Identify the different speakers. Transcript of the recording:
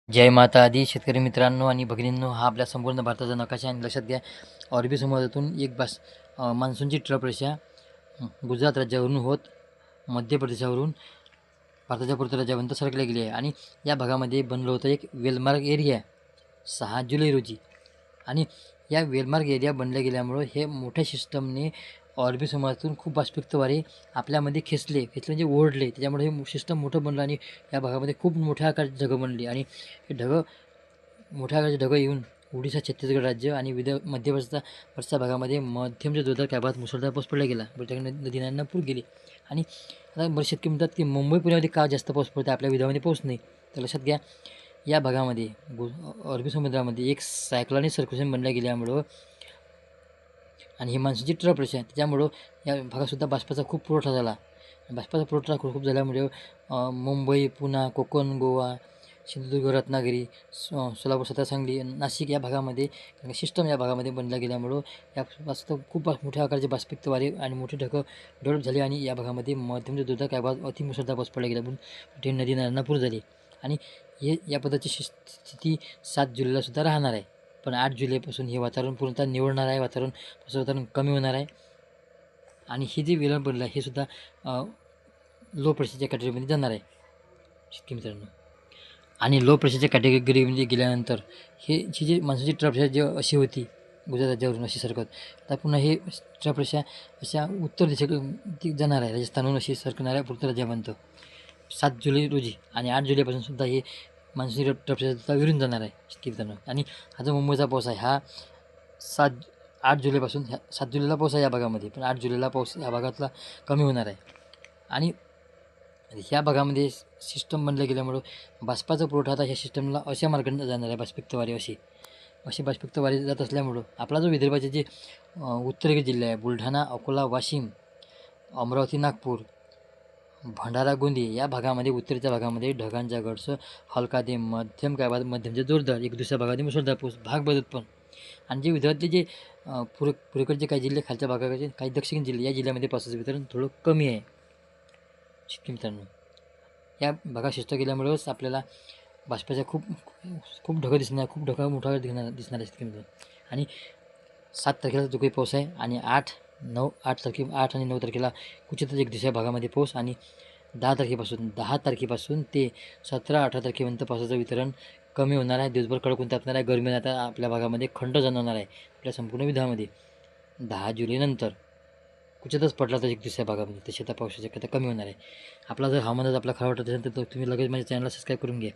Speaker 1: जय माता आदी शेतकरी मित्रांनो आणि भगिनींनो, हा आपल्या संपूर्ण भारताचा नकाशा आणि लक्षात घ्या. अरबी समुद्रातून एक मान्सूनची ट्रफ रेषा गुजरात राज्यावरून होत मध्य प्रदेशावरून भारताच्या पूर्व राज्यापर्यंत सरकली गेली आहे आणि या भागामध्ये बनलं होतं एक वेलमार्ग एरिया 6 जुलै रोजी. आणि या वेलमार्ग एरिया बनल्या गेल्यामुळं हे मोठ्या सिस्टमने अरबी समुद्रातून खूप बाष्पयुक्त वारे आपल्यामध्ये खेचले म्हणजे ओढले. त्याच्यामुळे हे सिस्टम मोठं बनलं आणि या भागामध्ये खूप मोठ्या आकाराची ढगं बनली आणि हे मोठ्या आकाराचे ढगं येऊन ओडिशा, छत्तीसगड राज्य आणि मध्य प्रदेशच्या भागामध्ये मध्यम ते जोरदार त्या भागात मुसळधार पाऊस पडला गेला. नदी नाल्यांना पूर गेले. आणि आता बरेच शेतकरी म्हणतात की मुंबई पुण्यामध्ये का जास्त पाऊस पडतो, आपल्या विदर्भामध्ये पाऊस नाही. तर लक्षात घ्या, या भागामध्ये अरबी समुद्रामध्ये एक सायक्लॉनिक सर्क्युलेशन बनल्या गेल्यामुळं आणि ही मान्सूनची ट्रफ रेषा त्याच्यामुळं या भागातसुद्धा बाष्पाचा खूप पुरवठा झाला. बाष्पाचा पुरवठा खूप झाल्यामुळे मुंबई, पुणे, कोकण, गोवा, सिंधुदुर्ग, रत्नागिरी, सोलापूर, सातारा, सांगली, नाशिक या भागामध्ये सिस्टम या भागामध्ये बनल्या गेल्यामुळं या खूप मोठ्या आकाराचे बाष्पयुक्त वारे आणि मोठी ढगं डेव्हलप झाली आणि या भागामध्ये मध्यम ते जोरदार काही भागात अतिमुसळधार पाऊस पडला गेला. ते नदी नाल्यांना पूर झाली आणि या पद्धतीची स्थिती 7 जुलैला सुद्धा राहणार आहे. पण 8 जुलैपासून हे वातावरण पूर्णतः निवळणार आहे. वातावरण कमी होणार आहे आणि ही जी विलंब पडलं हे सुद्धा लो प्रेशरच्या कॅटेगरीमध्ये जाणार आहे शेतकरी मित्रांनो. आणि लो प्रेशरच्या कॅटेगरीमध्ये गेल्यानंतर ही जी मान्सूनची ट्रफ रेषा जी अशी होती गुजरात राज्यावरून अशी सरकत, तर पुन्हा हे ट्रफ रेषा अशा उत्तर दिशेकडे जाणार आहे. राजस्थानहून अशी सरकणार आहे उत्तर राज्यापर्यंत 7 जुलै रोजी. आणि 8 जुलैपासून सुद्धा हे मान्सूनची ट्रफ रेषा सुद्धा विरून जाणार आहे शेतकरी मित्रांनो. आणि हा जो मुंबईचा पाऊस आहे हा 8 जुलैपासून 7 जुलैला पाऊस आहे या भागामध्ये, पण 8 जुलैला पाऊस या भागातला कमी होणार आहे. आणि ह्या भागामध्ये सिस्टम बनलं गेल्यामुळं बाष्पाचा पुरवठा आता ह्या सिस्टमला अशा मार्गाने जाणार आहे. बाष्पयुक्त वारे अशी बाष्पयुक्त वारे जात असल्यामुळं आपला जो विदर्भाचे जे उत्तरेकडील जिल्हे आहे बुलढाणा, अकोला, वाशिम, अमरावती, नागपूर, भंडारा, गोंदिया या भागामध्ये उत्तरेच्या भागामध्ये ढगांच्या गडसं हलका ते मध्यम काय भागात मध्यम ते जोरदार एक दुसऱ्या भागामध्ये मुसळधार पाऊस भाग बदलत पण. आणि जे विदर्भातले जे पूर्वेकडचे काही जिल्हे, खालच्या भागाकडचे काही दक्षिण जिल्हे या जिल्ह्यामध्ये पावसाचं वितरण थोडं कमी आहे शेतकरी मित्रांनो. या भागात शिस्त केल्यामुळेच आपल्याला बाष्पाच्या खूप खूप ढगं दिसणार, खूप ढगा मोठा दिसणार आहे शेतकरी मित्रांनो. आणि 7 तारखेला जो काही पाऊस आहे आणि 8 आणि 9 तारखेला क्वचितच एक दुसऱ्या भागामध्ये पाऊस आणि 10 तारखेपासून ते 17-18 तारखेपर्यंत पावसाचं वितरण कमी होणार आहे. दिवसभर कडक ऊन तापणार आहे. गरमी आता आपल्या भागामध्ये खंड जाणवणार आहे आपल्या संपूर्ण विदर्भामध्ये. 10 जुलैनंतर क्वचितच पडला तर एक दुसऱ्या भागामध्ये तशी आता पावसाची शक्यता कमी होणार आहे. आपला जर हवामानात आपला खराब वाटत असेल तर तुम्ही लगेच माझ्या चॅनलला सबस्क्राईब करून घ्या.